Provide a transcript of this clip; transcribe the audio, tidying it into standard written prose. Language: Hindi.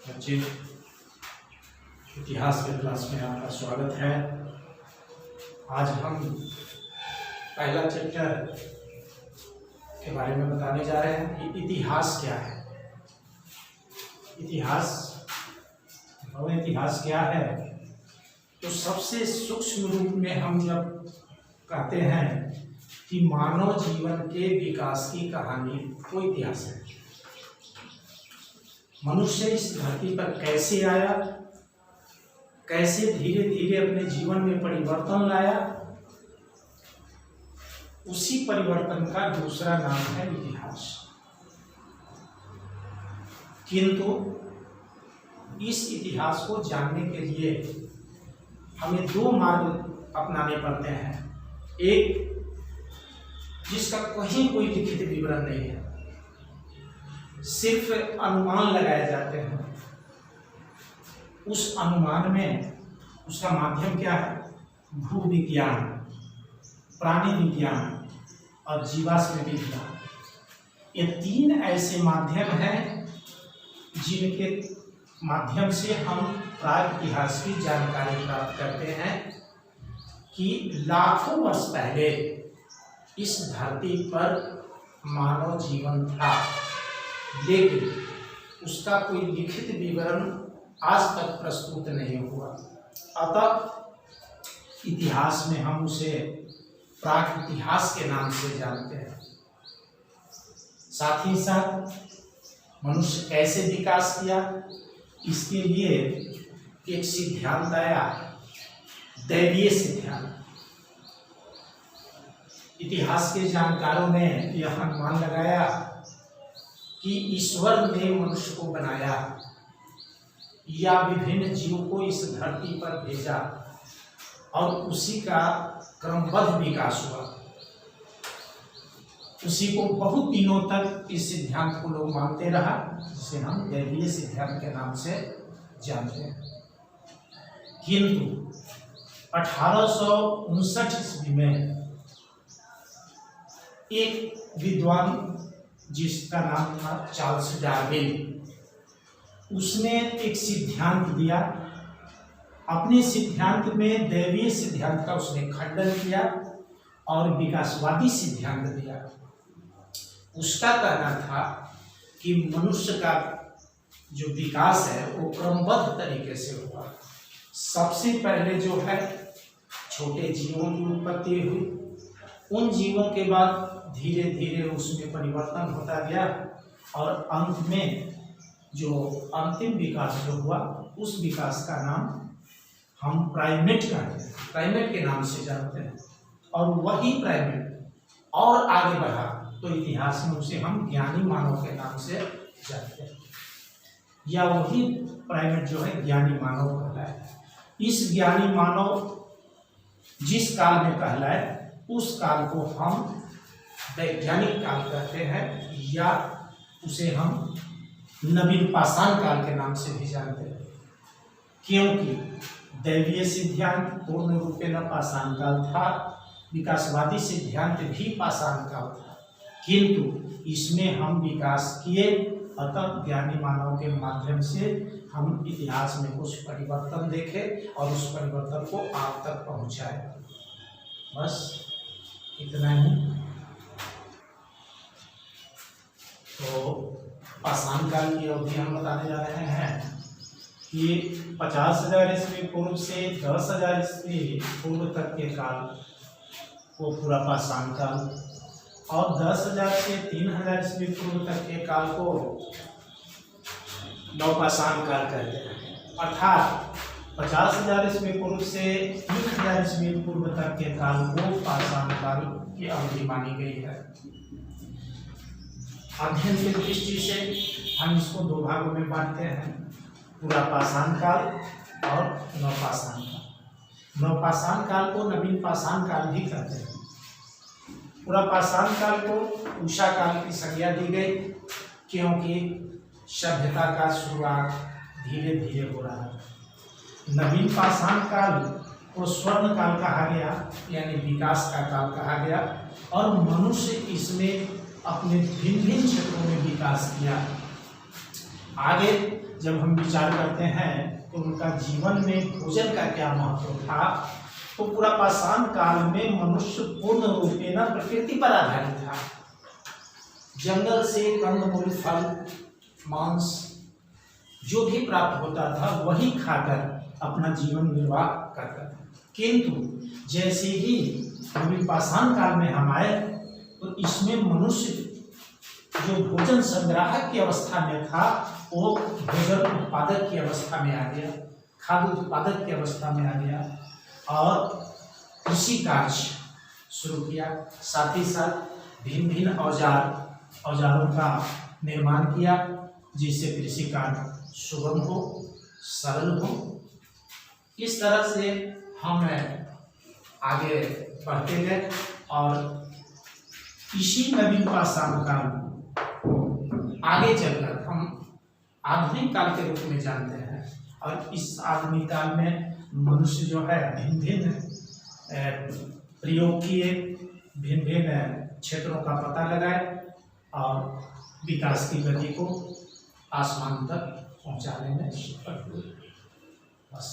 बच्चे, इतिहास के क्लास में आपका स्वागत है। आज हम पहला चैप्टर के बारे में बताने जा रहे हैं कि इतिहास क्या है। इतिहास क्या है तो सबसे सूक्ष्म रूप में हम जब कहते हैं कि मानव जीवन के विकास की कहानी वो इतिहास है। मनुष्य इस धरती पर कैसे आया, कैसे धीरे धीरे अपने जीवन में परिवर्तन लाया, उसी परिवर्तन का दूसरा नाम है इतिहास। किंतु इस इतिहास को जानने के लिए हमें दो मार्ग अपनाने पड़ते हैं। एक जिसका कहीं कोई लिखित विवरण नहीं है, सिर्फ अनुमान लगाए जाते हैं। उस अनुमान में उसका माध्यम क्या है? भू विज्ञान, प्राणी विज्ञान और जीवाश्म विज्ञान। ये तीन ऐसे माध्यम हैं जिनके माध्यम से हम प्राग इतिहास की जानकारी प्राप्त करते हैं कि लाखों वर्ष पहले इस धरती पर मानव जीवन था, लेकिन उसका कोई लिखित विवरण आज तक प्रस्तुत नहीं हुआ। अतः इतिहास में हम उसे प्राग इतिहास के नाम से जानते हैं। साथ ही साथ मनुष्य कैसे विकास किया, इसके लिए एक सिद्धांत आया, दैवीय सिद्धांत। इतिहास के जानकारों ने यह अनुमान लगाया कि ईश्वर ने मनुष्य को बनाया या विभिन्न जीवों को इस धरती पर भेजा और उसी का क्रमबद्ध विकास हुआ। उसी को बहुत दिनों तक इस सिद्धांत को लोग मानते रहा, जिसे हम दैवीय सिद्धांत के नाम से जानते हैं। किंतु 1859 ईस्वी में एक विद्वान जिसका नाम था चार्ल्स डार्विन, उसने एक सिद्धांत दिया। अपने सिद्धांत में दैवीय सिद्धांत का उसने खंडन किया और विकासवादी सिद्धांत दिया। उसका कहना था कि मनुष्य का जो विकास है वो क्रमबद्ध तरीके से हुआ। सबसे पहले जो है छोटे जीवों की उत्पत्ति हुई, उन जीवों के बाद धीरे धीरे उसमें परिवर्तन होता गया और अंत में जो अंतिम विकास जो हुआ, उस विकास का नाम हम प्राइमेट कहते हैं, प्राइमेट के नाम से जानते हैं। और वही प्राइमेट और आगे बढ़ा तो इतिहास में उसे हम ज्ञानी मानव के नाम से जानते हैं, या वही प्राइमेट जो है ज्ञानी मानव कहलाए। इस ज्ञानी मानव जिस काल में कहलाए, उस काल को हम वैज्ञानिक काल कहते हैं, या उसे हम नवीन पाषाण काल के नाम से भी जानते हैं। क्योंकि दैवीय सिद्धांत पूर्ण रूपेण पाषाण काल था, विकासवादी सिद्धांत भी पाषाण काल था, किंतु इसमें हम विकास किए। अतः ज्ञानी मानव के माध्यम से हम इतिहास में कुछ परिवर्तन देखे और उस परिवर्तन को आप तक पहुंचाए। बस इतना ही। तो पाषाण काल की अवधि हम बताने जा रहे हैं कि 50,000 ईस्वी पूर्व से 10,000 ईस्वी पूर्व तक के काल को पूरा पाषाण काल, और 10,000 से 3,000 ईस्वी पूर्व तक के काल को नवपाषाण काल कहते हैं। अर्थात 50,000 ईस्वी पूर्व से 3,000 ईस्वी पूर्व तक के काल को पाषाण काल की अवधि मानी गई है। अध्ययन की दृष्टि से हम इसको दो भागों में बांटते हैं, पूरा पाषाण काल और नवपाषाण काल। नवपाषाण काल को नवीन पाषाण काल भी कहते हैं। पूरा पाषाण काल को उषा काल की संज्ञा दी गई, क्योंकि सभ्यता का शुरुआत धीरे धीरे हो रहा है। नवीन पाषाण काल को स्वर्ण काल कहा गया, यानी विकास का काल कहा गया, और मनुष्य इसमें अपने भिन्न भिन्न क्षेत्रों में विकास किया। आगे जब हम विचार करते हैं तो उनका जीवन में भोजन का क्या महत्व था, तो पूरा पाषाण काल में मनुष्य पूर्ण रूपेण प्रकृति पर आधारित था। जंगल से कंदमूल, फल, मांस जो भी प्राप्त होता था वही खाकर अपना जीवन निर्वाह करता था। किंतु जैसे ही अभी पाषाण काल में हम आए तो इसमें मनुष्य जो भोजन संग्राहक की अवस्था में था वो भोजन उत्पादक की अवस्था में आ गया, खाद्य उत्पादक की अवस्था में आ गया और कृषि कार्य शुरू किया। साथ ही साथ भिन्न भिन्न औजारों का निर्माण किया जिससे कृषि कार्य सुगम हो, सरल हो। इस तरह से हम आगे बढ़ते गए और इसी नवीन पाषाण काल आगे चलकर हम आधुनिक काल के रूप में जानते हैं। और इस आधुनिक काल में मनुष्य जो है भिन्न भिन्न प्रयोग किए, भिन्न भिन्न क्षेत्रों का पता लगाए और विकास की गति को आसमान तक पहुंचाने में सफल हुए। बस।